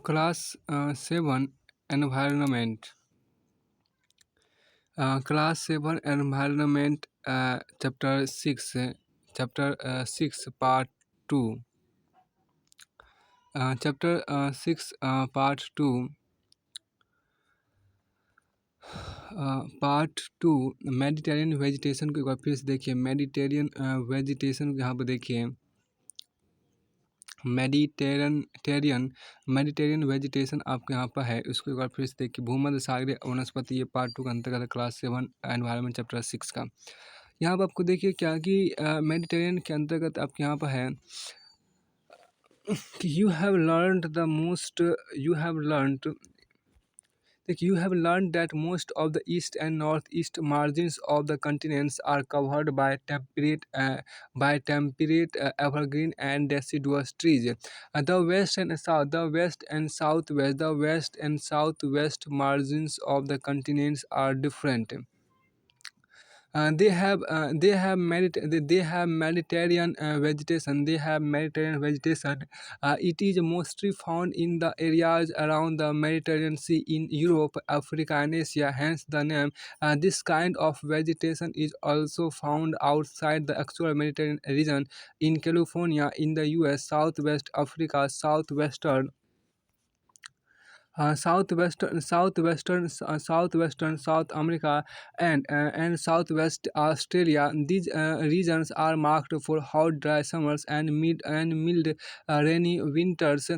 Class 7 environment. Class 7 environment chapter 6 part 2। Chapter 6 part two Mediterranean vegetation को एक बार फिर से देखिए। मेडिटेरियन वेजिटेशन यहाँ पर देखिए। मेडिटेरियन वेजिटेशन आपके यहाँ पर है, उसको एक बार फिर से देखिए। भूमध्य सागरीय वनस्पति, ये पार्ट 2 का अंतर्गत है क्लास 7 एनवायरनमेंट चैप्टर 6 का। यहाँ पर आपको देखिए क्या कि मेडिटेरियन के अंतर्गत आपके यहाँ पर है कि you have learned that most of the east and northeast margins of the continents are covered by temperate evergreen and deciduous trees. The west and southwest margins of the continents are different. They have Mediterranean vegetation. It is mostly found in the areas around the Mediterranean Sea in Europe, Africa, and Asia. Hence the name. This kind of vegetation is also found outside the actual Mediterranean region in California, in the U.S., Southwest Africa, southwestern South America, and southwest Australia. These regions are marked for hot, dry summers and mild, rainy winters.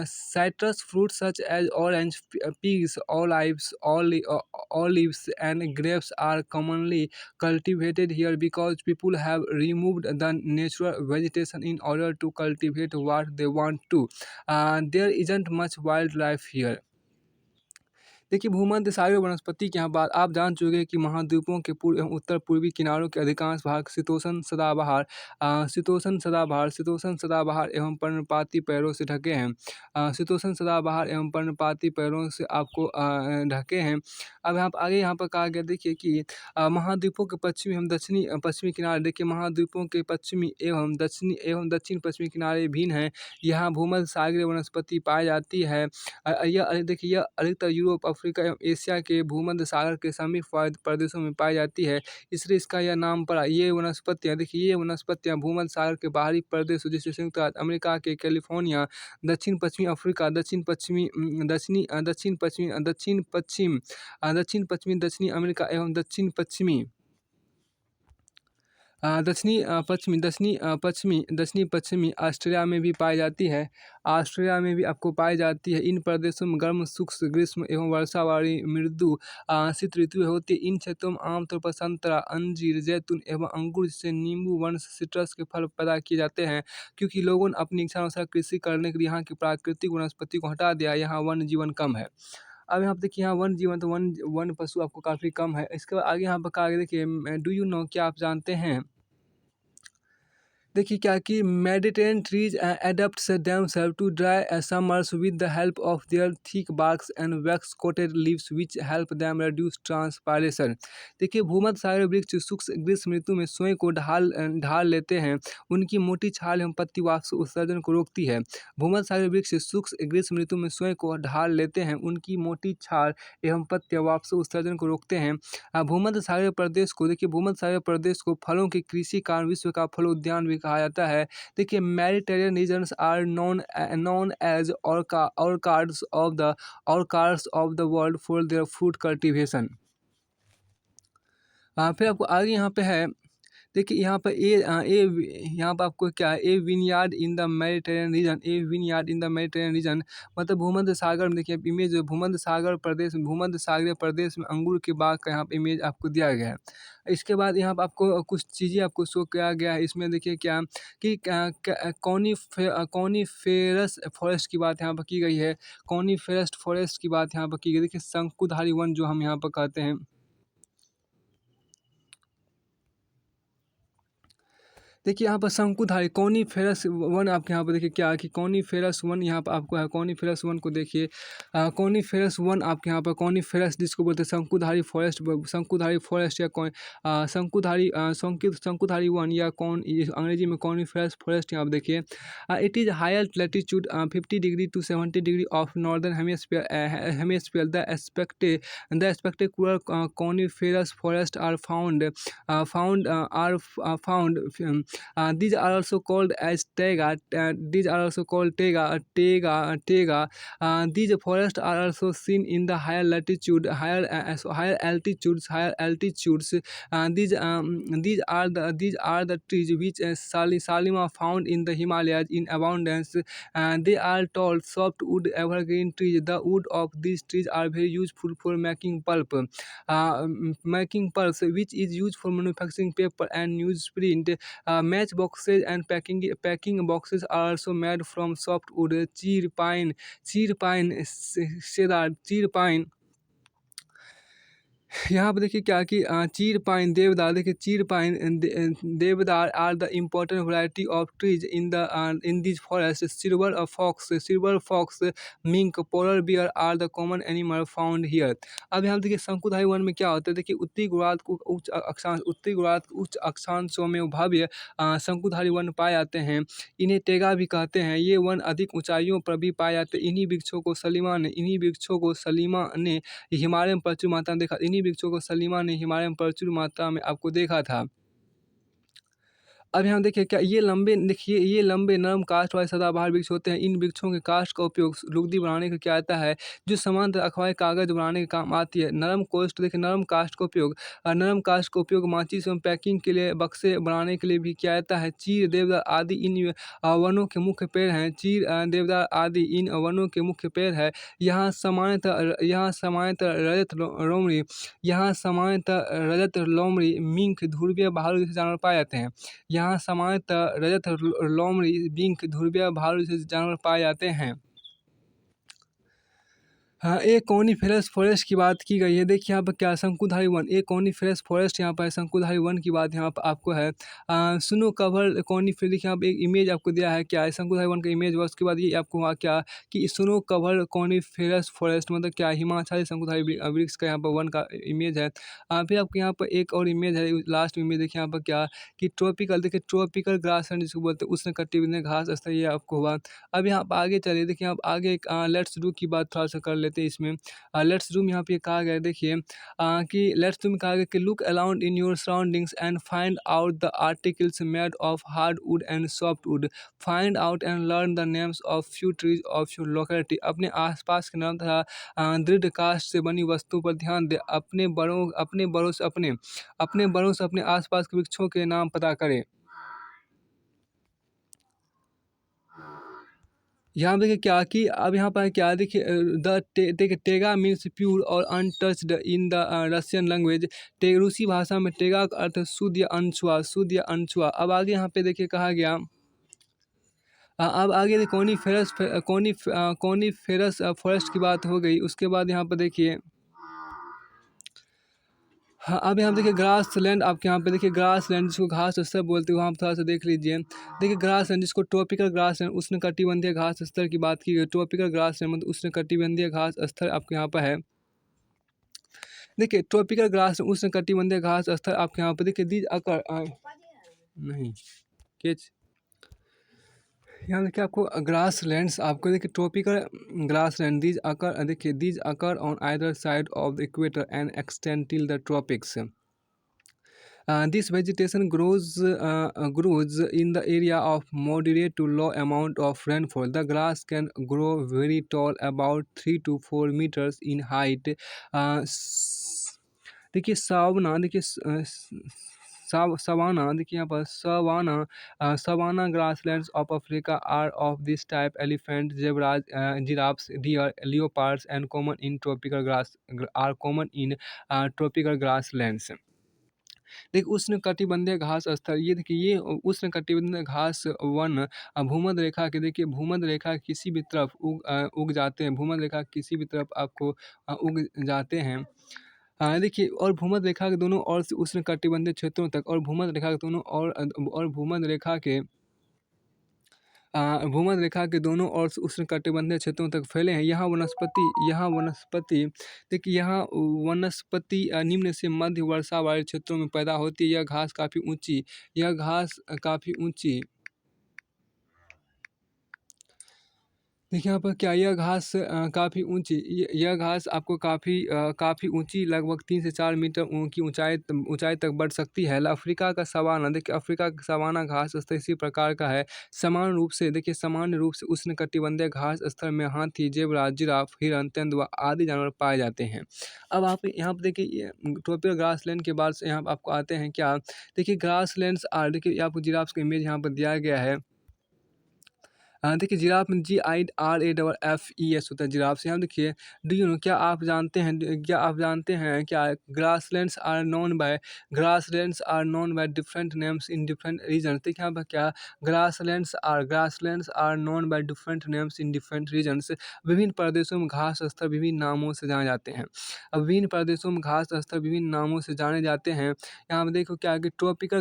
Citrus fruits such as orange, pears, olives, and grapes are commonly cultivated here because people have removed the natural vegetation in order to cultivate what they want to. There isn't much wildlife here. देखिए, भूमध्य सागरीय वनस्पति के यहाँ बात आप जान चुके हैं कि महाद्वीपों के पूर्व एवं उत्तर पूर्वी किनारों के अधिकांश भाग शीतोष्ण सदाबहार एवं पर्णपाती पेड़ों से ढके हैं। शीतोष्ण सदाबहार एवं पर्णपाती पेड़ों से आपको ढके हैं। अब यहाँ पर कहा गया देखिए कि महाद्वीपों के पश्चिमी एवं पश्चिमी किनारे देखिए। महाद्वीपों के पश्चिमी एवं दक्षिण पश्चिमी किनारे भिन्न हैं। यहाँ भूमध्य सागरीय वनस्पति पाई जाती है। यह अधिकतर यूरोप, अफ्रीका एवं एशिया के भूमध्य सागर के समीप प्रदेशों में पाई जाती है, इसलिए इसका यह नाम पड़ा। ये वनस्पतियाँ भूमध्य सागर के बाहरी प्रदेशों जैसे संयुक्त राज्य अमेरिका के कैलिफोर्निया, दक्षिण पश्चिमी अफ्रीका, दक्षिणी अमेरिका एवं दक्षिणी पश्चिमी ऑस्ट्रेलिया में भी पाई जाती है। ऑस्ट्रेलिया में भी आपको पाई जाती है। इन प्रदेशों में गर्म, शुष्क, ग्रीष्म एवं वर्षा वाली मृदु शीत ऋतुएं होती है। इन क्षेत्रों में आमतौर पर संतरा, अंजीर, जैतून एवं अंगूर जैसे नींबू वंश सिट्रस के फल पैदा किए जाते हैं। क्योंकि लोगों ने अपनी इच्छानुसार कृषि करने के लिए यहाँ की प्राकृतिक वनस्पति को हटा दिया, यहाँ वन्य जीवन कम है। अब यहाँ पे देखिए, यहाँ वन जीवन तो वन पशु आपको काफ़ी कम है। इसके बाद आगे यहाँ पर कहा गया देखिए, डू यू नो, क्या आप जानते हैं देखिए क्या कि Mediterranean trees adapt themselves to dry summers with the help of their thick barks and wax coated leaves which help them reduce transpiration. देखिए, भूमध्य सागरीय वृक्ष शुष्क ग्रीष्म ऋतु में स्वयं को ढाल लेते हैं। उनकी मोटी छाल एवं पत्ती वाष्प उत्सर्जन को रोकती है। भूमध्य सागरीय वृक्ष शुष्क ग्रीष्म ऋतु में स्वयं को ढाल लेते हैं। उनकी मोटी छाल एवं पत्तियां वाष्प उत्सर्जन को रोकते हैं। भूमध्य सागरीय प्रदेश को फलों की कृषि कारण विश्व का फल उद्यान भी कहा जाता है। देखिए, Mediterranean regions are known as orchards of the world for their fruit cultivation. फिर आपको आगे यहाँ पे है देखिए, यहाँ पर यहाँ पर आपको क्या है, a vineyard in the Mediterranean region मतलब भूमध्य सागर में देखिए इमेज भूमध्य सागरीय प्रदेश में अंगूर के बाग का यहाँ पर इमेज आपको दिया गया है। इसके बाद यहाँ पर आपको कुछ चीज़ें आपको शो किया गया है। इसमें देखिए क्या कि कॉनीफेरस फॉरेस्ट की बात यहाँ पर की गई है। कॉनीफेरस फॉरेस्ट की बात यहाँ पर की गई। देखिए, शंकुधारी वन जो हम यहाँ पर कहते हैं। देखिए यहाँ पर शंकुधारी कॉनिफेरस वन आपके यहाँ पर देखिए क्या है कि कॉनिफेरस वन यहाँ पर आपको है। कॉनिफेरस वन को देखिए, कॉनिफेरस वन आपके यहाँ पर कॉनिफेरस जिसको बोलते हैं शंकुधारी फॉरेस्ट, शंकुधारी फॉरेस्ट या शंकुधारी शंकुधारी वन या कौन अंग्रेजी में कॉनिफेरस फॉरेस्ट यहाँ पर देखिए। It is higher latitude 50 degree to 70 degree of northern hemisphere the spectacular coniferous forests are found. These are also called as taiga. These are also called taiga. These forests are also seen in the higher altitudes. These are the trees which Salima found in the Himalayas in abundance. They are tall, soft-wood evergreen trees. The wood of these trees are very useful for making pulp, which is used for manufacturing paper and newsprint. Matchboxes and packing boxes are also made from softwood. Cheer pine यहाँ पे देखिए क्या कि चीर pine देवदार, देखिए chir pine deodar are the important variety of trees in this forest. Silver fox mink polar bear are the common animal found here. अब यहाँ देखिए शंकुधारी वन में क्या होता है, देखिए उत्तरी गोलार्ध के उच्च अक्षांशों में भव्य शंकुधारी वन पाए जाते हैं। इन्हें टेगा भी कहते हैं। ये वन अधिक ऊंचाइयों पर भी पाए जाते हैं। इन्हीं वृक्षों को सलीमा ने हिमालय में प्रचुर मात्रा में देखा। इन्हीं वृक्षों को सलीमा ने हिमालय में प्रचुर मात्रा में आपको देखा था। अब यहाँ देखिए क्या ये लंबे नरम काष्ठ वाले सदाबहार वृक्ष होते हैं। इन वृक्षों के काष्ठ का उपयोग लुगदी बनाने का किया जाता है, जो समांतर अखबारी कागज बनाने के काम आती है। नरम काष्ठ का उपयोग माचिस एवं पैकिंग के लिए, बक्से बनाने के लिए भी किया जाता है। चीर देवदार आदि इन वनों के मुख्य पेड़ हैं। यहाँ सामान्यतः लोमड़ी, मिंक, ध्रुवीय भालू जैसे जानवर पाए जाते हैं। यहाँ सामान्यतः रजत, लोमड़ी, बिंक, ध्रुवीय भालू जैसे जानवर पाए जाते हैं। हाँ, एक कॉनिफेरस फॉरेस्ट की बात की गई है। देखिए यहाँ पर क्या शंकुधारी वन, एक कॉनिफेरस फॉरेस्ट यहाँ पर है। शंकुधारी वन की बात यहाँ पर आपको है। सुनो कवर कॉनिफेरस, देखिए यहाँ पे एक इमेज आपको दिया है, क्या है शंकुधारी वन का इमेज हुआ। उसके बाद ये आपको वहाँ क्या कि सुनो कवर कॉनिफेरस फॉरेस्ट मतलब क्या हिमाचली शंकुधारी वृक्ष का यहाँ पर वन का इमेज है। फिर आपको यहाँ पर एक और इमेज है, लास्ट इमेज देखिए यहाँ पर क्या कि ट्रॉपिकल ग्रास जिसको बोलते हैं उष्णकटिबंधीय घास स्थल, ये आपको हुआ। अब यहाँ पर आगे चलिए, देखिए आप आगे एक लेट्स डू की बात थोड़ा सा कर लेते हैं इसमें। लेट्स डू में यहाँ पे कहा गया है, देखिए कि लेट्स डू में कहा गया कि look around in your surroundings and find out the articles made of hard would and soft wood. Find out and learn the names of few trees of your locality. अपने आसपास के नाम तथा दृढ़ काष्ठ से बनी वस्तु पर ध्यान दे। अपने बड़ों से अपने आसपास के वृक्षों के नाम पता करें। यहाँ देखिए क्या कि अब यहाँ पर क्या देखिए देखिए टेगा मीन्स प्योर और untouched in the Russian language. रूसी भाषा में टेगा का अर्थ शुद्ध या अनछुआ। अब आगे यहाँ पे देखिए कहा गया, अब आगे कॉनिफेरस फॉरेस्ट की बात हो गई। उसके बाद यहाँ पर देखिए, हाँ, अब यहाँ देखिए ग्रास लैंड, आपके यहाँ पे देखिए ग्रास लैंड जिसको घास स्तर बोलते हैं, वहाँ पर थोड़ा सा देख लीजिए। देखिए ग्रास लैंड जिसको ट्रॉपिकल ग्रास लैंड उष्णकटिबंधीय घास स्तर की बात की गई। ट्रॉपिकल ग्रास लैंड मतलब उष्णकटिबंधीय घास स्तर आपके यहाँ पर है। देखिए ट्रॉपिकल ग्रास उष्णकटिबंधीय घास स्तर आपके यहाँ पर देखिए दीज अकर नहीं केच यहाँ देखिए आपको ग्रास लैंड्स, आपको देखिए tropical grass land these occur on either side of the equator and extend till the tropics. This vegetation grows in the area of moderate to low amount of rainfall. The grass can grow very tall, about 3 to 4 meters in height. देखिए सावना, देखिए savanna, देखिए यहाँ पर savanna grasslands of Africa are of this type. Elephant, zebras, giraffes, deer, leopards and common in tropical grasslands. देखिए उष्णकटिबंधीय घास स्तर, ये देखिए ये उष्णकटिबंधीय घास वन भूमध्य रेखा के, देखिए भूमध्य रेखा किसी भी तरफ उग जाते हैं। भूमध्य रेखा किसी भी तरफ आपको उग जाते हैं। देखिए और भूमध्य रेखा के दोनों ओर से उष्णकटिबंधीय क्षेत्रों तक और भूमध्य रेखा के दोनों और भूमध्य रेखा के भूमध्य रेखा के दोनों ओर से उष्णकटिबंधीय क्षेत्रों तक फैले हैं। यहाँ वनस्पति देखिए यहाँ वनस्पति निम्न से मध्य वर्षा वाले क्षेत्रों में पैदा होती है। यह घास काफ़ी ऊँची देखिए यहाँ पर क्या यह घास काफ़ी ऊँची यह घास आपको काफ़ी ऊँची लगभग 3 से 4 मीटर की ऊँचाई तक बढ़ सकती है। अफ्रीका का सवाना देखिए अफ्रीका का सवाना घास स्तर इसी प्रकार का है। सामान्य रूप से उष्णकटिबंधीय घास स्तर में हाथी, ज़ेबरा, जिराफ, हिरन, तेंदुआ आदि जानवर पाए जाते हैं। अब आप यहाँ पे देखिए ये ट्रॉपिकल ग्रासलैंड के बाद से यहाँ पे आपको आते हैं क्या देखिए ग्रासलैंड्स देखिए आपको जिराफ का इमेज यहाँ पर दिया गया है। देखिए जिराफ में GIRAFFES होता है जिराफ से। यहाँ देखिए डू यू नो क्या आप जानते हैं क्या grasslands are known by different names in different regions. देखिए यहाँ पर क्या grasslands are known by different names in different regions. विभिन्न प्रदेशों में घास स्तर विभिन्न नामों से जाने जाते हैं। अब विभिन्न प्रदेशों में घास स्तर विभिन्न नामों से जाने जाते हैं। यहाँ पर देखो क्या है कि ट्रॉपिकल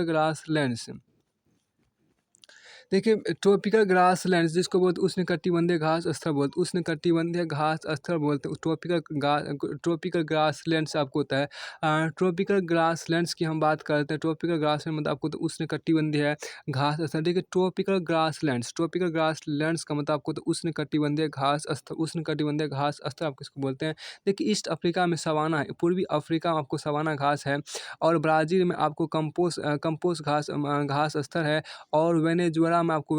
ग्रासलैंड्स देखिए ट्रॉपिकल ग्रासलैंड्स जिसको बोलते उष्णकटिबंधीय घास स्तर बोलते उष्णकटिबंधीय घास स्तर बोलते हैं। ट्रॉपिकल ग्रासलैंड्स आपको होता है। ट्रॉपिकल ग्रासलैंड्स की हम बात करते हैं। ट्रॉपिकल ग्रासलैंड मतलब आपको तो उष्णकटिबंधीय है घास स्तर। देखिए ट्रॉपिकल ग्रासलैंड्स का मतलब आपको तो उष्णकटिबंधीय घास स्तर आप किसको बोलते हैं। देखिए ईस्ट अफ्रीका में सवाना है, पूर्वी अफ्रीका में आपको सवाना घास है और ब्राज़ील में आपको कंपोस्ट घास स्तर है और वेनेजुएला में आपको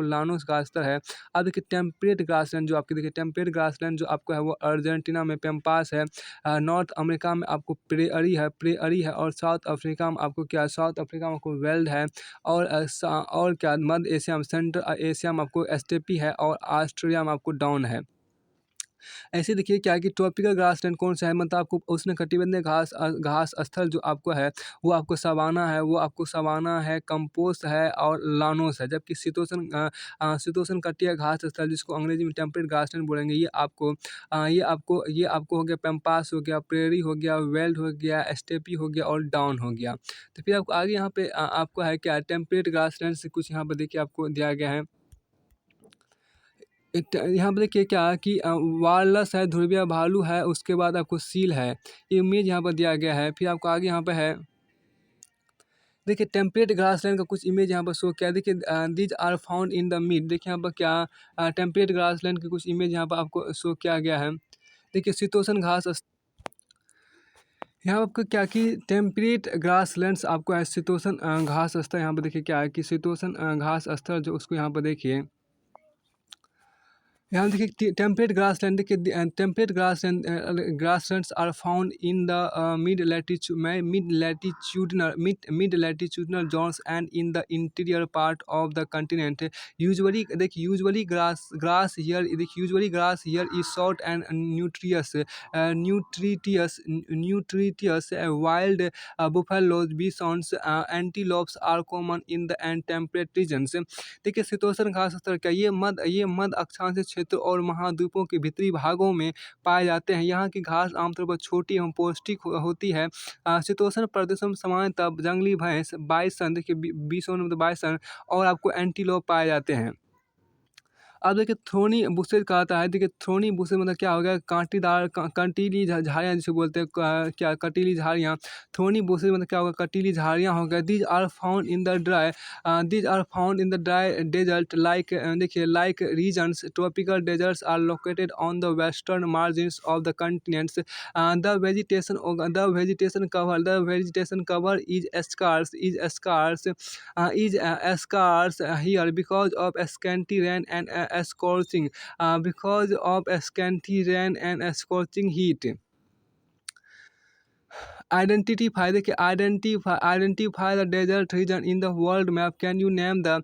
लानोस का स्तर है। अब देखिए टेम्परेट ग्रासलैंड जो आपको है वो अर्जेंटीना में पेम्पास है। नॉर्थ अमेरिका में आपको प्रेयरी है और साउथ अफ्रीका में आपको वेल्ड है और क्या मध्य एशिया में सेंट्रल एशिया में आपको एस्टेपी है और ऑस्ट्रेलिया में आपको डाउन है। ऐसे देखिए क्या है कि ट्रॉपिकल ग्रासलैंड कौन सा है मतलब आपको उष्णकटिबंधीय घास स्थल जो आपको है वो आपको सवाना है, कंपोस्ट है और लानोस है। जबकि शीतोष्ण कटिया घास स्थल जिसको अंग्रेजी में टेम्परेट ग्रासलैंड बोलेंगे ये आपको हो गया पेम्पास हो गया, प्रेयरी हो गया, वेल्ड हो गया, एस्टेपी हो गया और डाउन हो गया। तो फिर आपको आगे यहाँ पे आपको है क्या टेम्परेट ग्रासलैंड से कुछ यहाँ पर देखिए आपको दिया गया है। यहाँ पे देखिए क्या है कि वारलस है, ध्रुवीय भालू है, उसके बाद आपको सील है। ये इमेज यहाँ पर दिया गया है। फिर आपको आगे यहाँ पे है देखिए टेम्परेट ग्रासलैंड का कुछ इमेज यहाँ पर शो किया है। देखिए these are found in the mid. देखिए यहाँ पर क्या टेम्परेट ग्रासलैंड के कुछ इमेज यहाँ पर आपको शो किया गया है। देखिए शीतोष्ण घास यहाँ आपको क्या कि टेम्परेट ग्रासलैंड्स आपको है शीतोष्ण घास स्तर यहाँ पर देखिए क्या है कि शीतोष्ण घास स्तर जो उसको यहाँ पर देखिए यहाँ देखिए temperate grasslands are found in the mid latitudinal zones and in the interior part of the continent. Usually grass here is short and nutritious wild buffaloes bisons antelopes are common in the and temperate regions. देखिए शीतोष्ण घास स्तर क्या ये मध्य अक्षांशीय क्षेत्र और महाद्वीपों के भीतरी भागों में पाए जाते हैं। यहाँ की घास आमतौर पर छोटी एवं पौष्टिक होती है। शीतोष्ण प्रदेशों में सामान्यतः जंगली भैंस बाइसन देखिए बिसोन मतलब बाइसन और आपको एंटीलोप पाए जाते हैं। अब देखिए थ्रोनी बुशेज कहता है। देखिए थ्रोनी बुशेज मतलब क्या हो गया कंटीली झाड़ियाँ जिसे बोलते हैं क्या कटीली झाड़ियाँ। थ्रोनी बुशेज मतलब क्या होगा कटीली झाड़ियाँ हो गया। These are found in the dry desert like regions. Tropical deserts are located on the western margins of the continents. The vegetation cover is scarce here because of scanty rain and scorching heat। Identify the desert region in the world map. Can you name the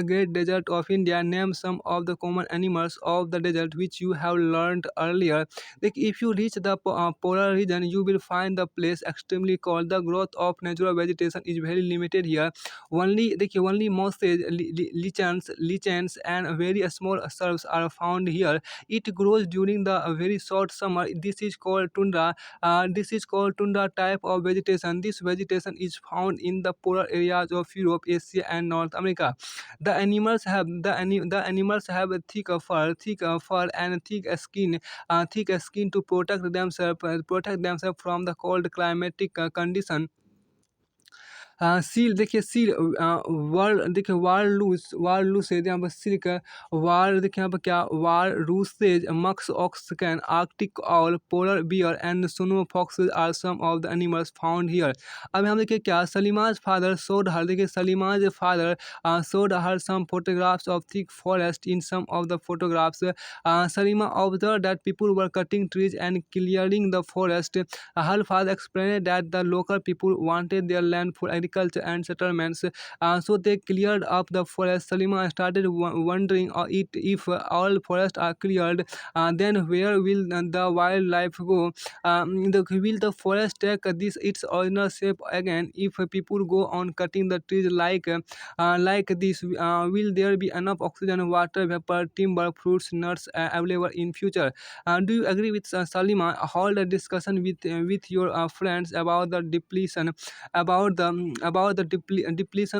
great desert of India? Name some of the common animals of the desert which you have learned earlier. Like if you reach the polar region, you will find the place extremely cold. The growth of natural vegetation is very limited here. Only mosses, lichens, and very small shrubs are found here. It grows during the very short summer. This is called tundra type of vegetation. This vegetation is found in the polar areas of Europe, Asia, and North America. The animals have a thick fur and thick skin to protect themselves from the cold climatic condition. Seal वार देखिए वार loose है यहाँ पर silk वार देखिए यहाँ पर क्या walruses मक्स oxen Arctic owl polar bear and snow foxes are some of the animals found here. अब हम देखिए क्या सलीमाज फादर शोड हर देखिए Salima's father showed her some photographs of thick forest in some of the photographs Salima observe that people were cutting trees and clearing the forest. Her father explained that the local people wanted their land for agriculture and settlements, so they cleared up the forest. Salima started wondering if all forests are cleared, then where will the wildlife go? Will the forest take its original shape again if people go on cutting the trees like this? Will there be enough oxygen, water, vapor, timber, fruits, nuts available in future? Do you agree with Salima? Hold a discussion with your friends about the depletion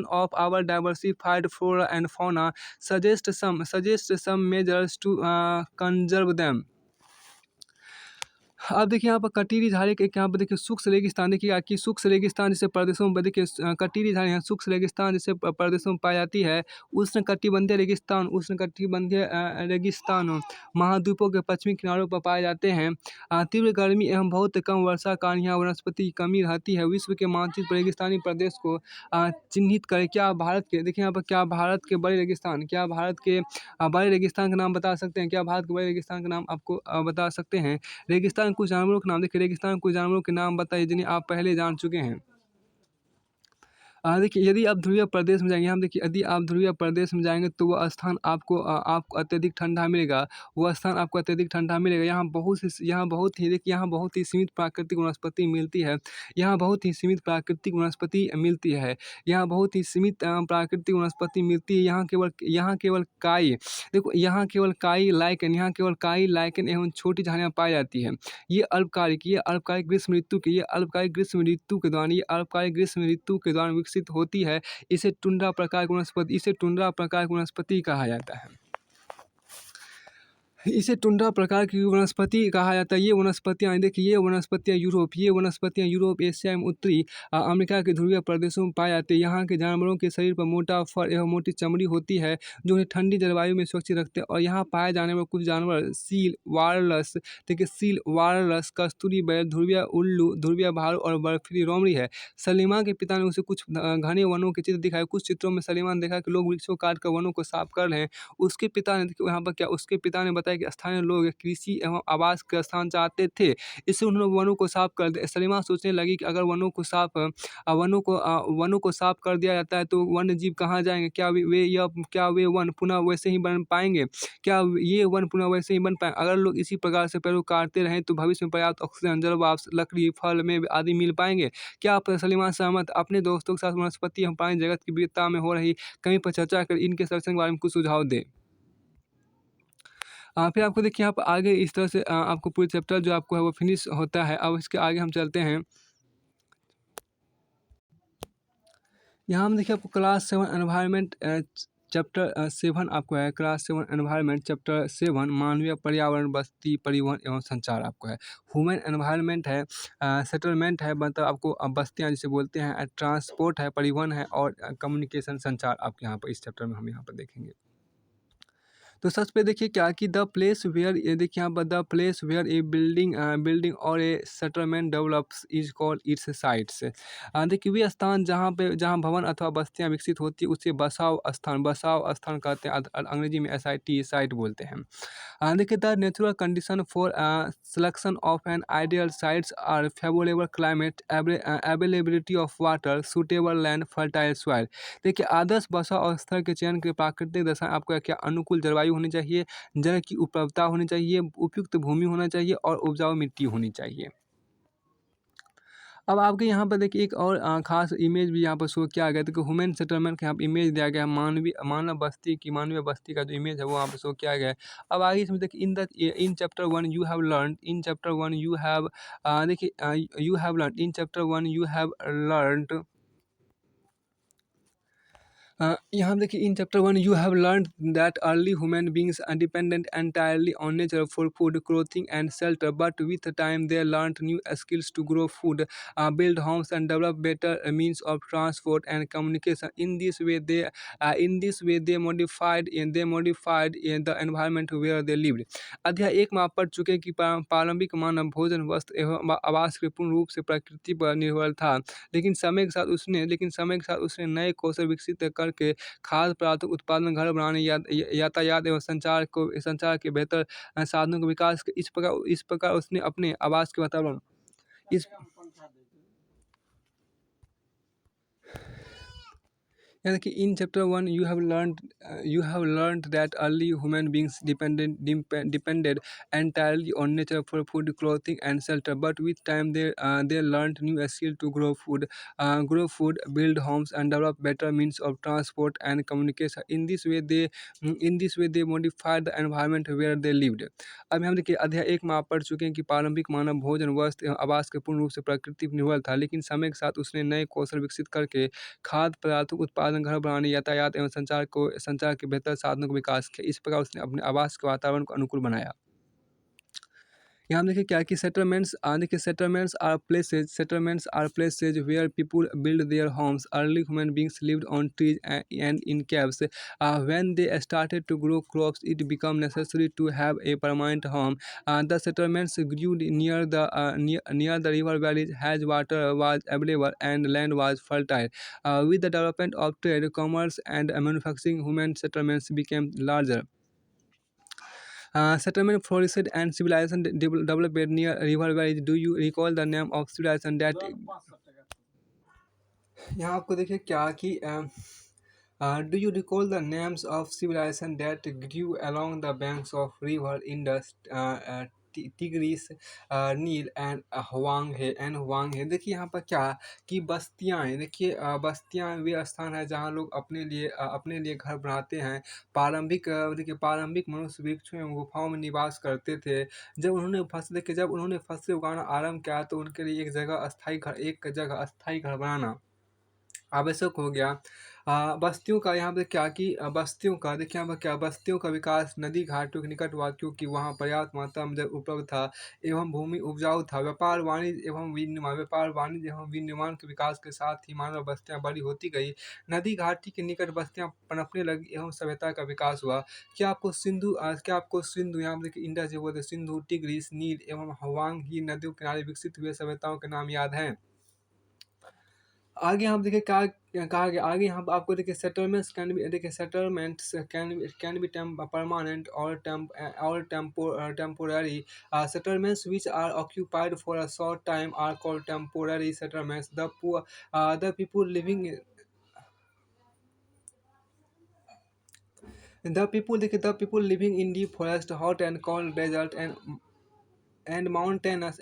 of our diversified flora and fauna. Suggest some measures to conserve them. अब देखिए यहाँ पर कटीरी झाड़ी के यहाँ पर देखिए शुष्क रेगिस्तान देखिए कि शुष्क रेगिस्तान जैसे प्रदेशों में देखिए कटीरी झाड़ी यहाँ शुष्क रेगिस्तान जैसे प्रदेशों में पाई जाती है। उष्ण कटिबंधीय रेगिस्तान महाद्वीपों के पश्चिमी किनारों पर पाए जाते हैं। तीव्र गर्मी एवं बहुत कम वर्षा के कारण यहाँ वनस्पति की कमी रहती है। विश्व के मानचित्र पर रेगिस्तानी प्रदेश को चिन्हित करें। क्या भारत के देखिए यहाँ पर क्या भारत के बड़े रेगिस्तान बड़े रेगिस्तान का नाम बता सकते हैं? क्या भारत के बड़े रेगिस्तान का नाम आपको बता सकते हैं? रेगिस्तान कुछ जानवरों के नाम देखिए रेगिस्तान कुछ जानवरों के नाम बताइए जिन्हें आप पहले जान चुके हैं। देखिए यदि आप ध्रुवीय प्रदेश में जाएंगे हम देखिए यदि आप ध्रुवीय प्रदेश में जाएंगे तो वह स्थान आपको अत्यधिक ठंडा मिलेगा। वह स्थान आपको अत्यधिक ठंडा मिलेगा। यहाँ बहुत ही सीमित प्राकृतिक वनस्पति मिलती है। यहाँ बहुत ही सीमित प्राकृतिक वनस्पति मिलती है। यहाँ केवल काई लाइकेन एवं छोटी झाड़ियाँ पाई जाती है। ये अल्पकालिक ग्रीष्म ऋतु के दौरान विकसित होती है। इसे टुंड्रा प्रकार की वनस्पति कहा जाता है। ये वनस्पतियाँ यूरोप, एशिया एवं उत्तरी अमेरिका के ध्रुवीय प्रदेशों में पाई जाती है। यहाँ के जानवरों के शरीर पर मोटा फर एवं मोटी चमड़ी होती है जो उन्हें ठंडी जलवायु में सुरक्षित रखते हैं। और यहाँ पाए जाने वाले कुछ जानवर सील, वारलस, कस्तूरी बैल, ध्रुवीय उल्लू, ध्रुवीय भालू और बर्फीली लोमड़ी है। सलीमा के पिता ने उसे कुछ घने वनों के चित्र दिखाए। कुछ चित्रों में सलीमा ने देखा कि लोग वृक्षों काट कर वनों को साफ कर रहे हैं। उसके पिता ने बताया कि स्थानीय लोग कृषि एवं आवास के स्थान चाहते थे, इससे उन्होंने वनों को साफ कर दिया। सलीमा सोचने लगी कि अगर वनों को साफ कर दिया जाता है तो वन्य जीव कहाँ जाएंगे? क्या वे वन पुनः वैसे ही बन पाएंगे? अगर लोग इसी प्रकार से पेड़ों काटते रहें तो भविष्य में पर्याप्त ऑक्सीजन, जल वाष्प, लकड़ी, फल में आदि मिल पाएंगे। क्या आप सलीमा सहमत? अपने दोस्तों के साथ वनस्पति एवं प्राणी जगत की विविधता में हो रही कमी पर चर्चा कर इनके संरक्षण के बारे में कुछ सुझाव दें। फिर आपको देखिए यहाँ पर आगे इस तरह से आपको पूरी चैप्टर जो आपको है वो फिनिश होता है। अब इसके आगे हम चलते हैं। यहाँ हम देखिए आपको क्लास 7 एनवायरनमेंट चैप्टर 7 आपको है। क्लास 7 एनवायरनमेंट चैप्टर 7 मानवीय पर्यावरण, बस्ती, परिवहन एवं संचार आपको है। ह्यूमन एनवायरनमेंट है, सेटलमेंट है, मतलब आपको बस्तियाँ जिसे बोलते हैं, ट्रांसपोर्ट है, परिवहन है और कम्युनिकेशन संचार आपके यहाँ पर इस चैप्टर में हम यहाँ पर देखेंगे। तो सबसे पहले देखिए क्या कि द प्लेस वेयर, ये देखिए यहाँ पर the place where a building or a settlement develops is called its sites. देखिए वे स्थान जहाँ भवन अथवा बस्तियाँ विकसित होती है उसे बसाव स्थान कहते हैं, अंग्रेजी में SIT साइट बोलते हैं। देखिए the natural condition for selection of an ideal sites are favourable climate, availability of water, suitable land, fertile soil. देखिए आदर्श बसा और स्थल के चयन के प्राकृतिक दशा आपको क्या अनुकूल जलवायु होनी चाहिए, जल की उपलब्धता होनी चाहिए, उपयुक्त भूमि होना चाहिए और उपजाऊ मिट्टी होनी चाहिए। अब आपके यहाँ पर देखिए एक और खास इमेज भी यहाँ पर शो किया गया है। देखिए ह्यूमन सेटलमेंट का यहाँ पे इमेज दिया गया है, मानवीय बस्ती का जो इमेज है वो यहाँ पे शो किया गया है। अब आगे इसमें देखिए in chapter 1 you have learn in chapter 1 you have you have learn in chapter 1 you have learn यहाँ देखिए in chapter 1 you have learned that early human beings dependent entirely on nature for food, clothing and shelter, but with time they learned new skills to grow food, build homes and develop better means of transport and communication. In this way they modified the environment where they lived. अध्याय 1 में आप पढ़ चुके हैं कि प्रारंभिक मानव भोजन, वस्त्र एवं आवास के पूर्ण रूप से प्रकृति पर निर्भर था, लेकिन समय के साथ उसने नए कौशल विकसित करके खाद्य पदार्थों उत्पादन, घर बनाने, यातायात एवं संचार के बेहतर साधनों के विकास के इस प्रकार उसने अपने आवास के वातावरण इस यानी कि इन chapter 1 you have learned that early human beings depended entirely on nature for food, clothing and shelter, but with time they learned new skill to grow food, build homes and develop better means of transport and communication. In this way they modified the environment where they lived. अब हम देखिए अध्याय 1 में आप पढ़ चुके हैं कि प्रारंभिक मानव भोजन, वस्त्र एवं आवास के पूर्ण रूप से प्रकृति पर निर्भर था, लेकिन समय के साथ उसने नए कौशल विकसित करके खाद्य पदार्थों के उत्पादन, घर बनाने, यातायात एवं संचार के बेहतर साधनों का विकास किया। इस प्रकार उसने अपने आवास के वातावरण को अनुकूल बनाया। यहाँ हम देखिए क्या कि settlements are places where people build their homes. Early human beings lived on trees and in caves. When they started to grow crops, it became necessary to have a permanent home. The settlements grew near the river valleys, as water was available and land was fertile. With the development of trade, commerce, and manufacturing, human settlements became larger. Settlement flourished and civilization developed near river valleys. Do you recall the name of civilization that यहाँ आपको देखिए क्या कि do you recall the names of civilization that grew along the banks of river Indus, Tigris, Nile and Huang है। देखिए यहाँ पर क्या कि बस्तियाँ हैं। देखिए बस्तियाँ वे स्थान है जहाँ लोग अपने लिए घर बनाते हैं। देखिए प्रारंभिक मनुष्य वृक्षों एवं गुफाओं में निवास करते थे। जब उन्होंने फसलें उगाना आरंभ किया तो उनके लिए एक जगह अस्थायी घर बनाना आवश्यक हो गया। बस्तियों का यहाँ पे क्या कि बस्तियों का देखिए यहाँ पर क्या बस्तियों का विकास नदी घाटों के निकट हुआ, क्योंकि वहाँ पर्याप्त मात्रा में जल उपलब्ध था एवं भूमि उपजाऊ था। व्यापार वाणिज्य एवं विनिर्माण के विकास के साथ ही मानव बस्तियाँ बड़ी होती गई। नदी घाटी के निकट बस्तियाँ पनपने लगी एवं सभ्यता का विकास हुआ। क्या आपको सिंधु यहाँ पे देखिए इंडस जो बोलते सिंधु, टिग्रिस, नील एवं हुआंग ही नदियों के किनारे विकसित हुए सभ्यताओं के नाम याद हैं? आगे हम देखिए क्या कहा गया। आगे यहाँ पे आपको देखिए सेटलमेंट्स कैन बी परमानेंट और temporary. Settlements which are occupied for a short time are called temporary settlements. The people living in deep forest, hot and cold desert and mountainous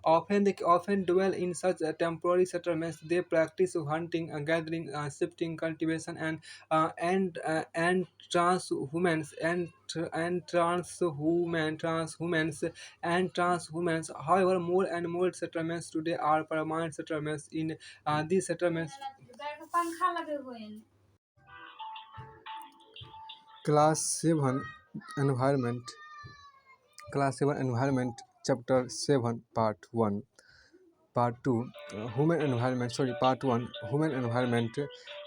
often dwell in such temporary settlements. They practice hunting, gathering, shifting, cultivation, and transhumance and transhumance. However, more and more settlements today are permanent settlements. In these settlements, Class 7 Environment Chapter 7 Part 1 Part 2 Human Environment Part 1 Human Environment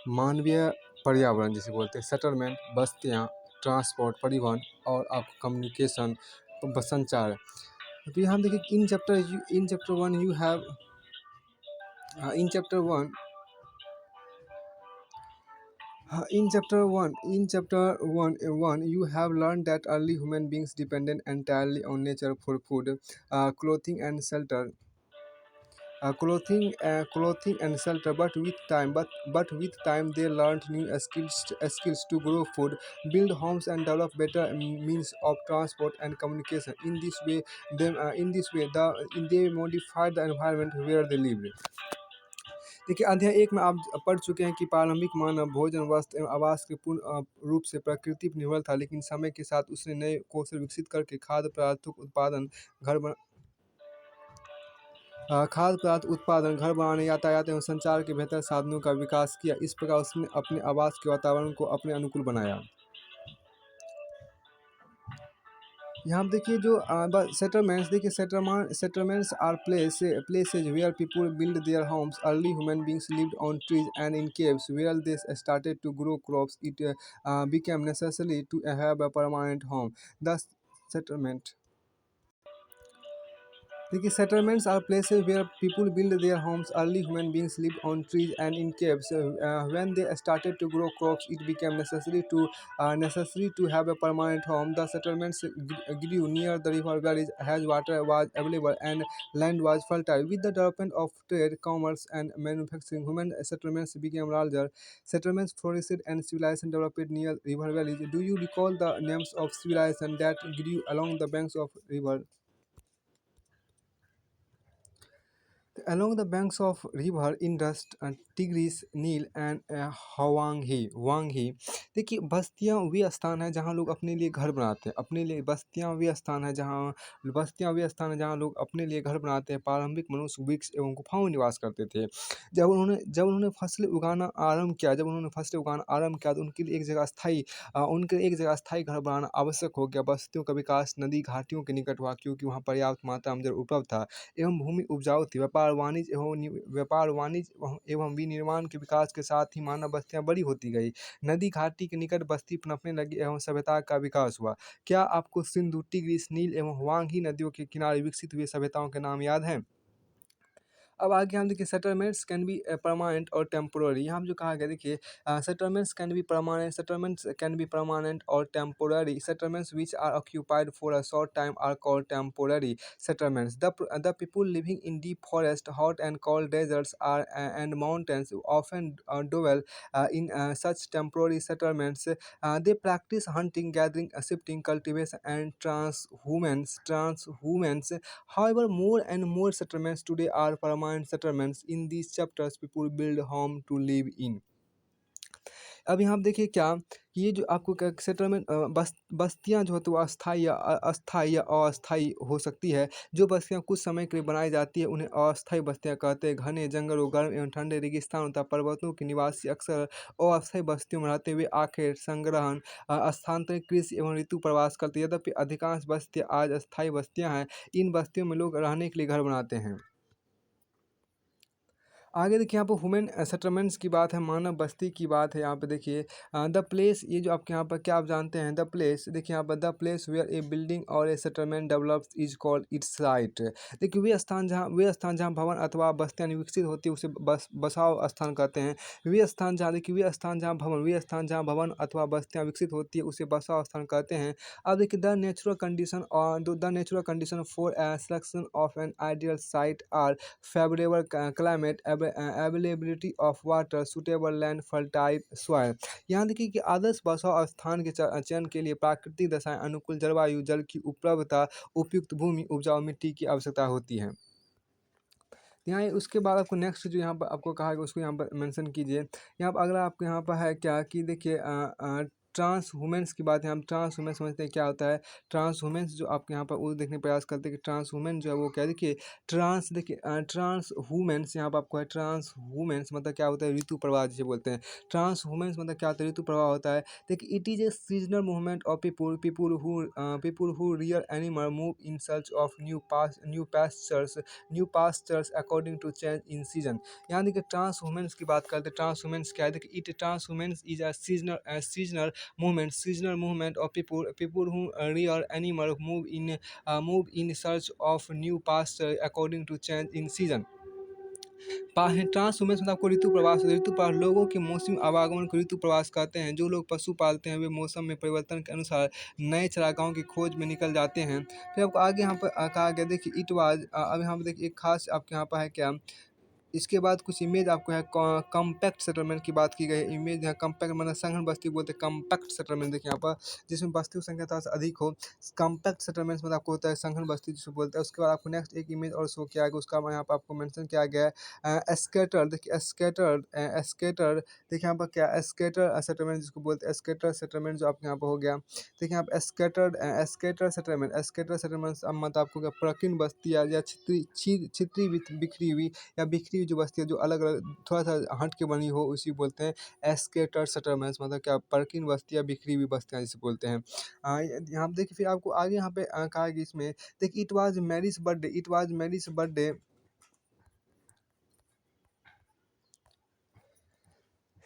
मानवीय पर्यावरण जिसे बोलते हैं। Settlement बस्तियाँ, transport परिवहन और आपका communication संचार। तो यहाँ देखिए in chapter one you have in chapter one in chapter 1, you have learned that early human beings depended entirely on nature for food, clothing, and shelter. Clothing and shelter. But with time, they learned new skills to grow food, build homes, and develop better means of transport and communication. They modified the environment where they lived. देखिए अध्याय एक में आप पढ़ चुके हैं कि प्रारंभिक मानव भोजन वस्त्र एवं आवास के पूर्ण रूप से प्रकृति पर निर्भर था, लेकिन समय के साथ उसने नए कौशल विकसित करके खाद्य पदार्थ उत्पादन, घर बनाने, यातायात एवं संचार के बेहतर साधनों का विकास किया। इस प्रकार उसने अपने आवास के वातावरण को अपने अनुकूल बनाया। यहाँ पे देखिए जो सेटलमेंट्स, देखिए settlements are places where people build their homes. Early human beings lived on trees and in caves where they started to grow crops. It became necessary to have a permanent home. The settlement, देखिए settlements are places where people build their homes. Early human beings lived on trees and in caves. When they started to grow crops, it became necessary to have a permanent home. The settlements grew near the river valleys as water was available and land was fertile. With the development of trade, commerce, and manufacturing, human settlements became larger. Settlements flourished and civilization developed near river valleys. Do you recall the names of civilization that grew along the banks of river? Along the banks of river Indus, Tigris, Nile and वांगी। देखिए बस्तियाँ वे स्थान हैं जहाँ लोग अपने लिए घर बनाते हैं। बस्तियाँ वे स्थान हैं जहाँ लोग अपने लिए घर बनाते हैं। प्रारंभिक मनुष्य वृक्ष एवं गुफाओं में निवास करते थे। जब उन्होंने फसलें उगाना आरंभ किया तो उनके लिए एक जगह स्थायी घर बनाना आवश्यक हो गया। बस्तियों का विकास नदी घाटियों के निकट हुआ, क्योंकि वहाँ पर्याप्त मात्रा में जल उपलब्ध था एवं भूमि उपजाऊ थी। व्यापार वाणिज्य एवं विनिर्माण के विकास के साथ ही मानव बस्तियां बड़ी होती गई। नदी घाटी के निकट बस्ती पनपने लगी एवं सभ्यता का विकास हुआ। क्या आपको सिंधु, टिग्रिस, नील एवं वांगी नदियों के किनारे विकसित हुई सभ्यताओं के नाम याद हैं? अब आगे हम देखिए सेटलमेंट्स कैन बी परमानेंट और टेम्पोररी। यहाँ जो कहा गया देखिए सेटलमेंट्स कैन बी परमानेंट और temporary. Settlements which are occupied for a short time are called temporary settlements. The people living in deep forest, hot and cold deserts are and mountains often dwell in such temporary settlements. They practice hunting, gathering, shifting, cultivation, and transhumance. However, more and more settlements today are permanent settlements. In these chapters, people build home to live in. अब यहाँ आप देखिए क्या कि ये जो आपको क्या सेटलमेंट बस्तियाँ जो है तो अस्थाई या अस्थाई हो सकती है। जो बस्तियाँ कुछ समय के लिए बनाई जाती है उन्हें अस्थाई बस्तियाँ कहते हैं। घने जंगलों, गर्म एवं ठंडे रेगिस्तान तथा पर्वतों के निवासी अक्सर अस्थाई बस्तियों में रहते हुए आखिर संग्रहण, स्थानांतरित कृषि एवं ऋतु प्रवास करते हैं। यद्यपि अधिकांश बस्तियाँ आज अस्थाई बस्तियाँ हैं। इन बस्तियों में लोग रहने के लिए घर बनाते हैं। आगे देखिए यहाँ पर ह्यूमन सेटलमेंट्स की बात है, मानव बस्ती की बात है। यहाँ पे देखिए द प्लेस, ये जो आपके यहाँ पर क्या आप जानते हैं द प्लेस, देखिए यहाँ पर the place where a building or a settlement develops is called its site. देखिए वे स्थान जहाँ भवन अथवा बस्तियाँ विकसित होती है उसे बसाव स्थान कहते हैं। वे स्थान जहाँ भवन अथवा बस्तियाँ विकसित होती है उसे बसाव स्थान कहते हैं। अब देखिए the natural condition for selection of an ideal site are favourable climate, availability of water, suitable land, fertile soil. यहाँ देखिए कि आदर्श बसाव स्थान के चयन के लिए प्राकृतिक दशाएं, अनुकूल जलवायु, जल की उपलब्धता, उपयुक्त भूमि, उपजाऊ मिट्टी की आवश्यकता होती है। यहाँ उसके बाद आपको नेक्स्ट जो यहाँ पर आपको कहा गया उसको यहाँ पर मेंशन कीजिए। यहाँ पर अगला आपको यहाँ पर है क्या कि देखिए ट्रांस वुमेंस की बात है। हम ट्रांस वुमेन समझते हैं क्या होता है। ट्रांस वुमेंस जो आपके यहाँ पर वो देखने का प्रयास करते हैं कि ट्रांस वुमेन जो है वो क्या देखिए ट्रांस वुमेंस यहाँ पर आपको है। ट्रांस वुमेंस मतलब क्या होता है, ऋतु प्रवाह जिसे बोलते हैं। ट्रांस वुमेंस मतलब क्या होता है, ऋतु प्रवाह होता है। देखिए it is a seasonal movement of people who rear animal move in search of new pastures according to change in season। यहाँ देखिए ट्रांस वुमेंस की बात करते हैं। ट्रांस वुमेंस क्या है, देखिए it transhumance is a seasonal movement, seasonal movement of people who rear animal move in search of new pasture according to change in season. Transhumance मतलब आपको ऋतु प्रवास लोगों के मौसमी आवागमन को ऋतु प्रवास कहते हैं। जो लोग पशु पालते हैं वे मौसम में परिवर्तन के अनुसार नए चारागाहों की खोज में निकल जाते हैं। फिर आपको आगे यहाँ पर कहा गया, देखिए इट वाज, अब यहाँ पर देखिए एक खास आपके यहाँ पर है क्या, इसके बाद कुछ इमेज आपको है कॉम्पैक्ट सेटलमेंट की बात की गई है। इमेज है कॉम्पैक्ट मतलब संघन बस्ती बोलते हैं, कॉम्पैक्ट सेटलमेंट देखिए यहाँ पर, जिसमें बस्तियों की संख्या थोड़ा सा अधिक हो। कॉम्पैक्ट सेटलमेंट्स मतलब आपको होता है संघन बस्ती जिसको बोलते हैं। उसके बाद आपको नेक्स्ट एक इमेज और शो किया गया, उसका यहाँ पर आपको मेंशन किया गया है स्केटर। देखिए स्केटर देखिए यहाँ पर क्या, स्केटर सेटलमेंट जिसको बोलते हैं, स्केटर सेटलमेंट जो आपके यहाँ पर हो गया। देखिए यहाँ पर स्केटर सेटलमेंट मतलब आपको क्या, प्राकीन बस्ती या छित्री बिखरी हुई या बिखरी हुई जो बस्ती है जो अलग अलग थोड़ा सा हट के बनी हो, उसी बोलते हैं स्केटर सेटलमेंट्स, मतलब क्या परकीन बस्ती या बिखरी हुई बस्तियाँ जिसे बोलते हैं। यहाँ पे देखिए फिर आपको आगे यहाँ पे कहा गया इसमें, देखिए it was Mary's birthday, it was Mary's birthday.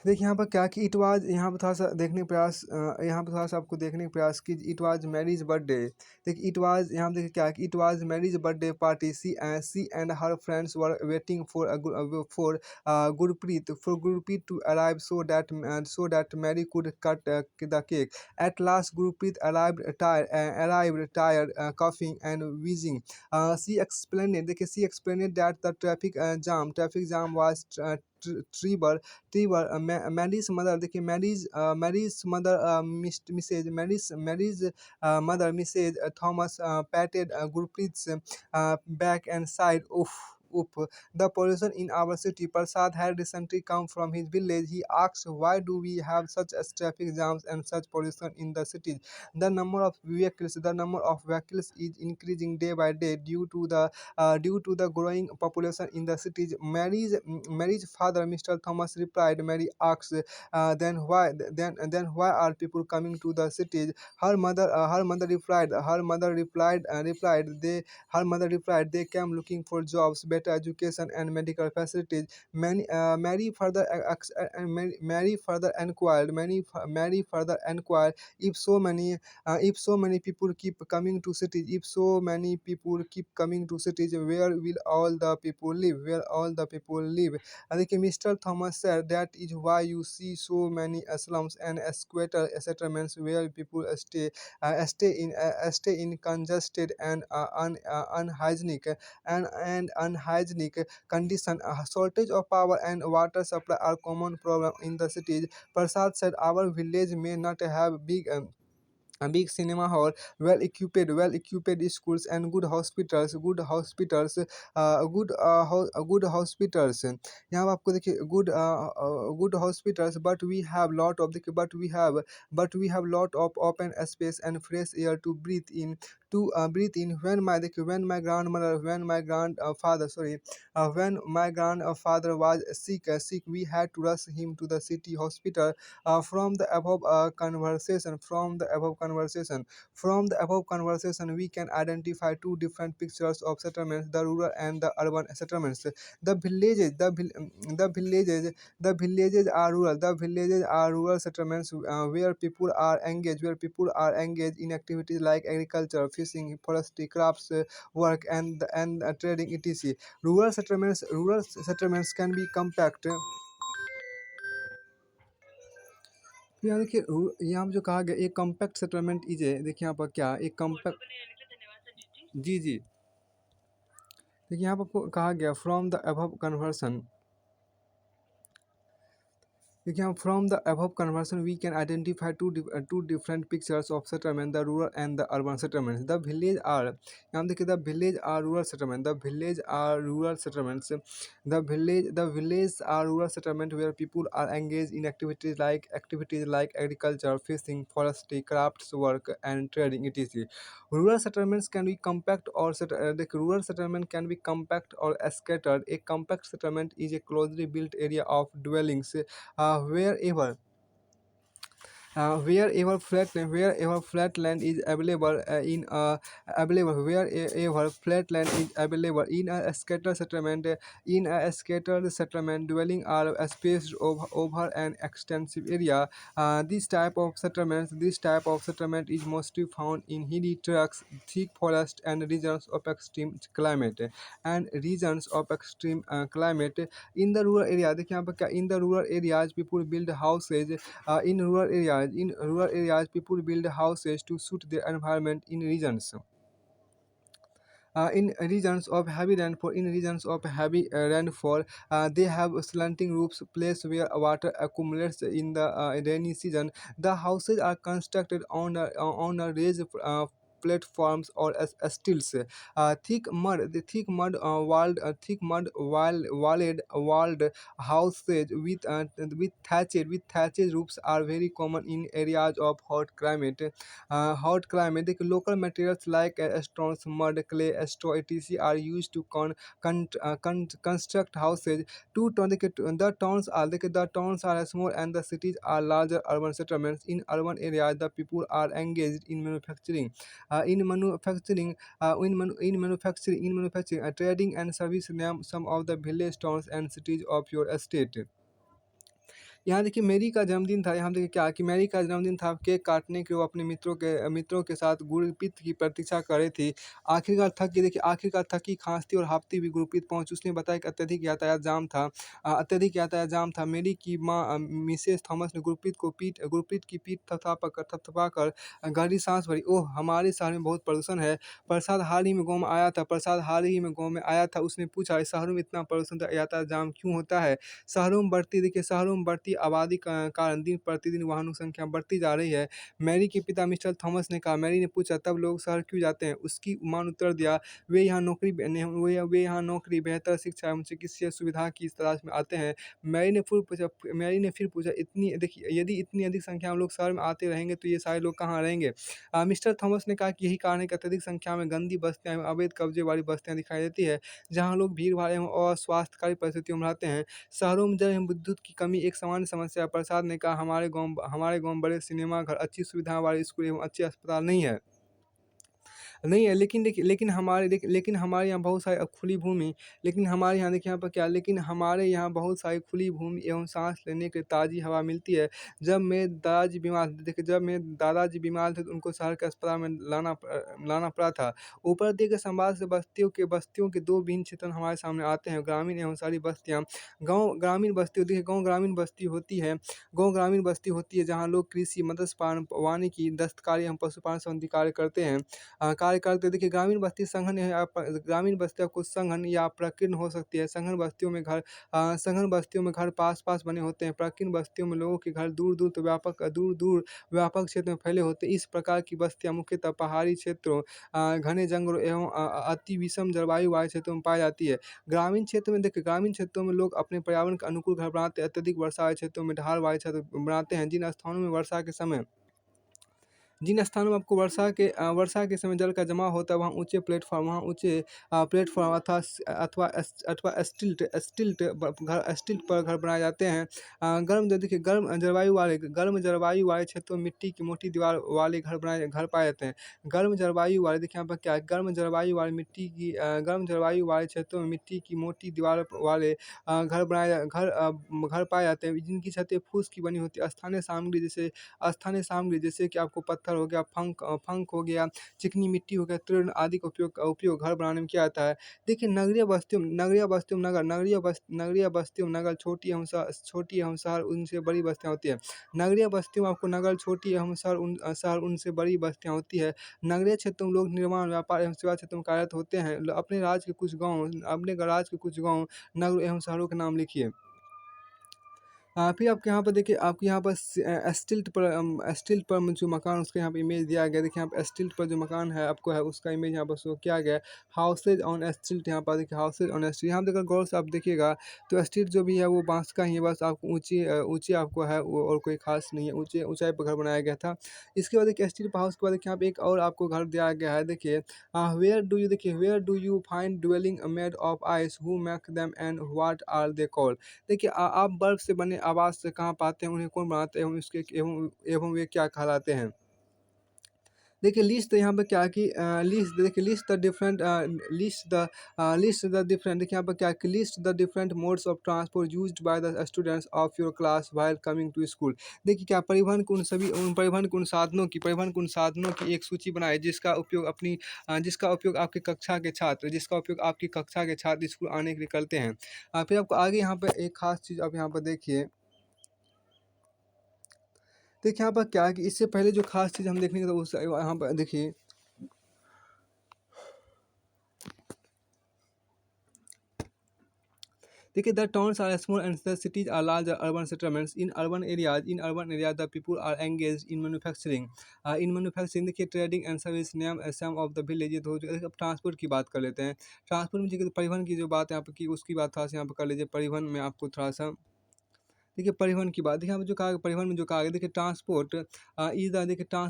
देखिए यहाँ पर क्या कि इट वाज, यहाँ पर थोड़ा सा देखने का प्रयास, यहाँ पर थोड़ा सा आपको देखने का प्रयास की, इट वाज मैरीज बर्थडे। देखिए इट वाज, यहाँ पर देखिए क्या कि it was Mary's birthday party, see and her friends were waiting for Gurpreet to arrive so that Mary could cut the cake. At last Gurpreet arrived tired, coughing and wheezing. She explained, देखिए she explained that the traffic jam was Trevor, Mary's mother, देखिए Mary's mother, Mrs. Thomas patted Gurpreet's back and sighed, "Oof, oof." The pollution in our city. Prasad had recently come from his village. He asked, "Why do we have such as traffic jams and such pollution in the cities? The number of vehicles is increasing day by day due to the growing population in the cities." Mary's father, Mr. Thomas, replied. Mary asked, "Then why are people coming to the cities?" Her mother replied, "They came looking for jobs, better education, and medical facilities." Mary further inquired, if so many people keep coming to cities, where will all the people live? देखिए mister Thomas said, "That is why you see so many slums and squatter settlements where people stay in congested and unhygienic condition. Shortage of power and water supply are common problem in the cities." Prasad said, "Our village may not have a big cinema hall, well equipped schools, and good hospitals. यहाँ पे आपको देखिए good hospitals, but we have lot of open space and fresh air to breathe in. When my grandfather was sick, we had to rush him to the city hospital. From the above conversation, we can identify two different pictures of settlements: the rural and the urban settlements. The villages, the, vil- the villages, the villages are rural. The villages are rural settlements where people are engaged in activities like agriculture, fishing, forestry, crafts, work, and trading, etc. Rural settlements can be compact. यहाँ देखिए यहाँ पे जो कहा गया एक compact settlement is है, देखिए यहाँ पर क्या एक कॉम्पैक्ट, जी जी, देखिए यहाँ पर आपको कहा गया फ्रॉम द अबव कन्वर्सन, देखिए हम from the above conversion we can identify two different pictures of settlement, the rural and the urban settlements. The village are, यहाँ देखिए the village are rural settlement, the village are rural settlements, the village are rural settlement where people are engage in activities like agriculture, fishing, forestry, crafts work and trading, etc. Rural settlements can be compact or the rural settlement can be compact or scattered. A compact settlement is a closely built area of dwellings wherever Wherever flat land is available in a scattered settlement, dwelling are spaced over an extensive area. This type of settlement is mostly found in hilly tracts, thick forest, and regions of extreme climate. In the rural area, देखिए यहाँ पर क्या, in the rural areas people build houses. In rural areas people build houses to suit their environment in regions of heavy rainfall. They have slanting roofs, place where water accumulates in the rainy season. The houses are constructed on a raised platforms or as stilts. Thick mud houses with thatched roofs are very common in areas of hot climate. The local materials like stones, mud, clay, straw, etc. are used to construct houses. The towns are small and the cities are larger urban settlements. In urban areas, the people are engaged in manufacturing, trading, and service. Name some of the village towns and cities of your state. यहाँ देखिए Mary का जन्मदिन था। यहाँ देखिए क्या कि Mary का जन्मदिन था, केक काटने के वो अपने मित्रों के साथ गुरप्रीत की प्रतीक्षा कर रही थी। आखिरकार थकी, खाँसती और हाँफती हुई गुरप्रीत पहुँची। उसने बताया कि अत्यधिक यातायात जाम था। मैरी की माँ मिसेस थॉमस ने गुरप्रीत की पीठ थपथपाकर गहरी साँस भरी। ओह! हमारे शहर में बहुत प्रदूषण है। प्रसाद हाल ही में गाँव में आया था। उसने पूछा, इस शहरों में इतना प्रदूषण, यातायात जाम क्यों होता है? शहरों में बढ़ती आबादी का कारण दिन प्रतिदिन वाहनों की संख्या बढ़ती जा रही है। मैरी के पिता मिस्टर थॉमस ने कहा। मैरी ने पूछा, तब लोग शहर क्यों जाते हैं? उसकी मां ने उत्तर दिया, वे यहाँ नौकरी, बेहतर शिक्षा एवं चिकित्सीय सुविधा की तलाश में आते हैं। मैरी ने फिर पूछा, यदि इतनी अधिक संख्या में लोग शहर में आते रहेंगे तो ये सारे लोग कहाँ रहेंगे? मिस्टर थॉमस ने कहा कि यही कारण है कि अत्यधिक संख्या में गंदी बस्तियां एवं अवैध कब्जे वाली बस्तियां दिखाई देती है, जहाँ लोग भीड़ भाड़ एवं अस्वास्थ्यकारी परिस्थितियों में रहते हैं। शहरों में जल एवं विद्युत की कमी एक सामान्य समस्या है। प्रसाद ने कहा, हमारे गांव में बड़े सिनेमा घर, अच्छी सुविधाओं वाले स्कूल एवं अच्छे अस्पताल नहीं है, लेकिन हमारे यहाँ बहुत सारी खुली भूमि लेकिन हमारे यहाँ देखिए यहाँ पर क्या लेकिन हमारे यहाँ बहुत सारी खुली भूमि एवं सांस लेने की ताज़ी हवा मिलती है। जब मेरे दादाजी बीमार थे तो उनको शहर के अस्पताल में लाना पड़ा था। ऊपर दिए गए संवाद से बस्तियों के दो भिन्न चित्रण हमारे सामने आते हैं, ग्रामीण एवं शहरी बस्तियाँ। गाँव ग्रामीण बस्ती होती है जहाँ लोग कृषि, मत्स्य पालन, वानिकी, दस्तकारी एवं पशुपालन संबंधी कार्य करते हैं। देखिए ग्रामीण बस्तियाँ कुछ संघन या प्रकीर्ण हो सकती है। संघन बस्तियों में घर पास-पास बने होते हैं। प्रकीर्ण बस्तियों में लोगों के घर दूर-दूर व्यापक क्षेत्र में फैले होते हैं। इस प्रकार की बस्तियाँ मुख्यतः पहाड़ी क्षेत्रों, घने जंगलों एवं अति विषम जलवायु वाले क्षेत्रों में पाई जाती है। ग्रामीण क्षेत्रों में लोग अपने पर्यावरण के अनुकूल घर बनाते हैं। अत्यधिक वर्षा वाले क्षेत्रों में ढाल वाले छत बनाते हैं। जिन स्थानों में आपको वर्षा के समय जल का जमाव होता है, वहाँ ऊँचे प्लेटफ़ॉर्म अथवा स्टिल्ट पर घर बनाए जाते हैं। गर्म जलवायु वाले क्षेत्रों में मिट्टी की मोटी दीवार वाले घर पाए जाते हैं। गर्म जलवायु वाले देखिए यहाँ पर क्या है, गर्म जलवायु वाले क्षेत्रों में मिट्टी की मोटी दीवार वाले घर पाए जाते हैं, जिनकी छतें फूस की बनी होती है। स्थानीय सामग्री जैसे कि आपको पत्थर हो गया, फंक हो गया, चिकनी मिट्टी हो गया, तृण आदि का उपयोग घर बनाने में किया जाता है। देखिए नगरीय बस्तियों में नगर छोटी एवं शहर उनसे बड़ी बस्तियाँ होती है। नगरीय बस्तियों में आपको नगर छोटी एवं शहर उनसे बड़ी बस्तियाँ होती है। नगरीय क्षेत्रों में लोग निर्माण, व्यापार एवं सेवा क्षेत्र में कार्यरत होते हैं। अपने राज्य के कुछ गाँव, नगर एवं शहरों के नाम लिखिए। फिर आपके यहाँ पर देखिए, आपके यहाँ पर स्टिल्ट पर जो मकान, उसका यहाँ पे इमेज दिया गया है। देखिए यहाँ पे स्टिल्ट पर जो मकान है आपको है, उसका इमेज यहाँ पर शो किया गया है। हाउसेज ऑन स्टिल्ट, यहाँ पर देखिए हाउसेज ऑन स्टिल्ट। यहाँ पे अगर गौर से आप देखिएगा तो स्टिल्ट जो भी है वो बांस का ही है, बस आपको ऊंची आपको है वो, और कोई खास नहीं है। ऊंचाई पर घर बनाया गया था। इसके बाद देखिए स्टिल्ट हाउस के बाद देखिए यहाँ पे एक और आपको घर दिया गया है। देखिए where do you find dwelling made of ice, who make them and what are they called? देखिए आप आवाज़ से कहाँ पाते हैं, उन्हें कौन बनाते हैं, एवं इसके एवं वे क्या कहलाते हैं? देखिए लिस्ट यहाँ पे क्या है कि लिस्ट देखिए लिस्ट द डिफरेंट देखिए यहाँ पर क्या है कि list the different modes of transport used by the students of your class while coming to school. देखिए क्या परिवहन के उन साधनों की एक सूची बनाए जिसका उपयोग आपकी कक्षा के छात्र स्कूल आने के लिए करते हैं। फिर आपको आगे यहाँ पे एक खास चीज़ आप यहाँ पर देखिए यहाँ पर क्या है कि इससे पहले जो खास चीज़ हम देखने तो उस यहाँ पर देखिए the towns are small and the cities are large urban settlements in urban areas the people are engage in manufacturing देखिए trading and service name some of the village. तो अब ट्रांसपोर्ट की बात कर लेते हैं। ट्रांसपोर्ट में देखिए परिवहन की जो बात है यहाँ पर की उसकी बात थोड़ा सा यहाँ पर कर लीजिए। परिवहन में आपको थोड़ा सा देखिए परिवहन की बात देखिए, यहाँ पे जो कहा परिवहन में जो कहा गया देखिए ट्रांसपोर्ट इज द मीन्स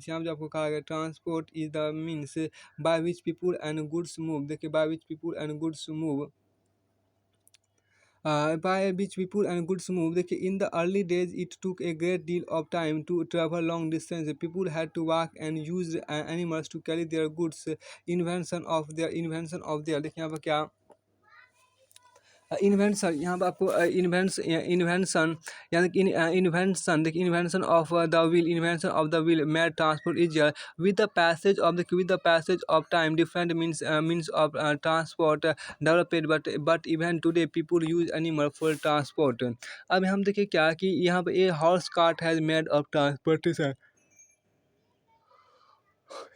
यहाँ पे जो आपको कहा गया transport is the means by which people and goods move. देखिए by which people and goods move देखिए in the early days it took a great deal of time to travel long distance. People had to walk and use animals to carry their goods. Invention of their देखिए यहाँ पर क्या invention यहाँ पर आपको invention यानी कि invention देखिए invention of the wheel made transport easier with the passage of time different means of transport developed but even today people use animal for transport. अब हम देखिए क्या कि यहाँ पे a horse cart has made of transportation.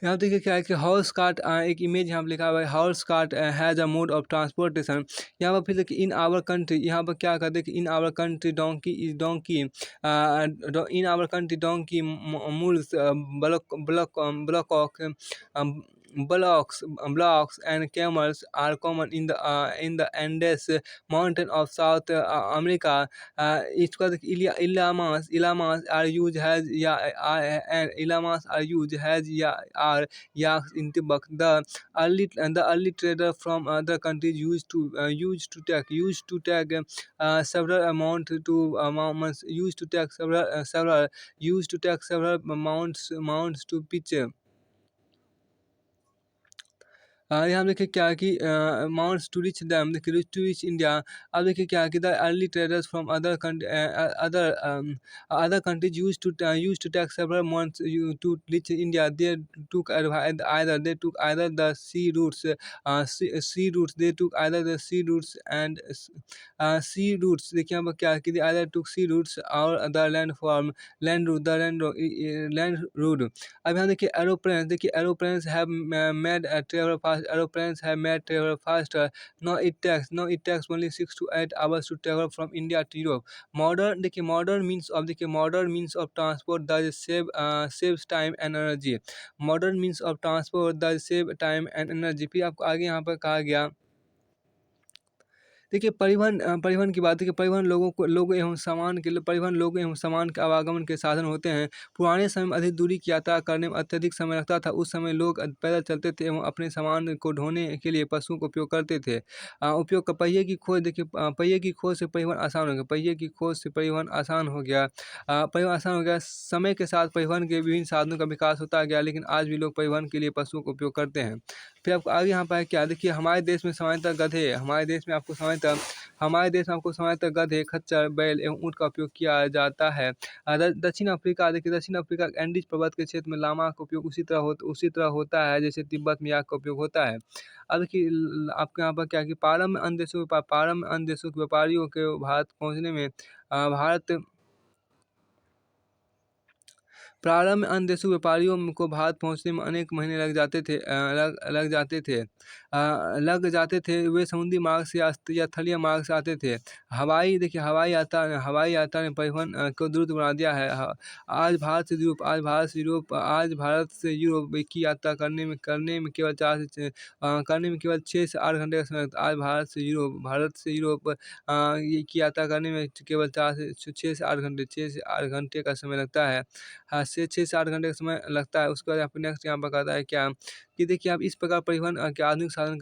यहाँ देखिए क्या है कि हॉर्स कार्ट एक इमेज यहाँ पर लिखा हुआ है horse cart has a mode of transportation. यहाँ पर फिर देखिए इन आवर कंट्री यहाँ पर क्या कहते हैं कि in our country donkey in our country donkey mules blocks and camels are common in the Andes mountain of South America. इसका llamas are used as and llamas are used as are yaks in Tibet. The early trader from other countries used to take several mounts to pitch। यहाँ देखिए क्या है कि mounts to reach them देखिए to reach India. अब देखिए क्या है कि the early traders from other countries use to take several months to reach India. They took either the sea routes देखिए यहाँ पर क्या है कि आइदर टुक सी रूट्स और द लैंड रूट। अब यहाँ देखिए aeroplanes have made travel fast aeroplanes have made travel faster। Now it takes only 6 to 8 hours to travel from India to Europe। modern means of transport that saves time and energy। Modern means of transport that save time and energy। फिर आपको आगे यहाँ पर कहा गया देखिए परिवहन की बात है कि परिवहन लोगों एवं सामान के आवागमन के साधन होते हैं। पुराने समय में अधिक दूरी की यात्रा करने में अत्यधिक समय लगता था। उस समय लोग पैदल चलते थे एवं अपने सामान को ढोने के लिए पशुओं का उपयोग करते थे। उपयोग का पहिए की खोज देखिए पहिए की खोज से परिवहन आसान हो गया। समय के साथ परिवहन के विभिन्न साधनों का विकास होता गया, लेकिन आज भी लोग परिवहन के लिए पशुओं का उपयोग करते हैं। फिर आपको आगे यहाँ पर क्या देखिए हमारे देश में आपको सामान्यतः गधे, खच्चर, बैल एवं ऊँट का उपयोग किया जाता है। दक्षिण अफ्रीका एंडीज पर्वत के क्षेत्र में लामा का उपयोग उसी तरह होता है जैसे तिब्बत में याक का उपयोग होता है। अब देखिए आपके यहाँ पर क्या है कि प्रारंभ में अन्य देशों के व्यापारियों के भारत पहुँचने में भारत प्रारंभ में अन्य देशों के व्यापारियों को भारत पहुंचने में अनेक महीने लग जाते थे। वे समुद्री मार्ग से या थलीय मार्ग से आते थे। हवाई यात्रा ने परिवहन को द्रुत बना दिया है। आज भारत से यूरोप की यात्रा करने में केवल 6 से 8 घंटे का समय लगता है। आज भारत से यूरोप की यात्रा करने में केवल 6 से 8 घंटे का समय लगता है। से 6 से 8 घंटे का समय लगता है। उसके बाद यहाँ पे नेक्स्ट यहाँ पे कहता है क्या कि देखिए आप इस प्रकार परिवहन के आधुनिक साधन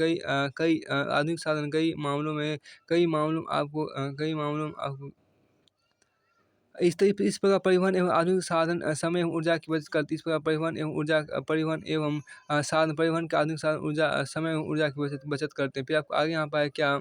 आधुनिक साधन कई मामलों में आपको इस प्रकार परिवहन एवं आधुनिक साधन समय एवं ऊर्जा की बचत करती है। इस प्रकार परिवहन एवं साधन परिवहन के आधुनिक साधन समय एवं ऊर्जा की बचत बचत करते हैं। फिर आपको आगे यहाँ पर है क्या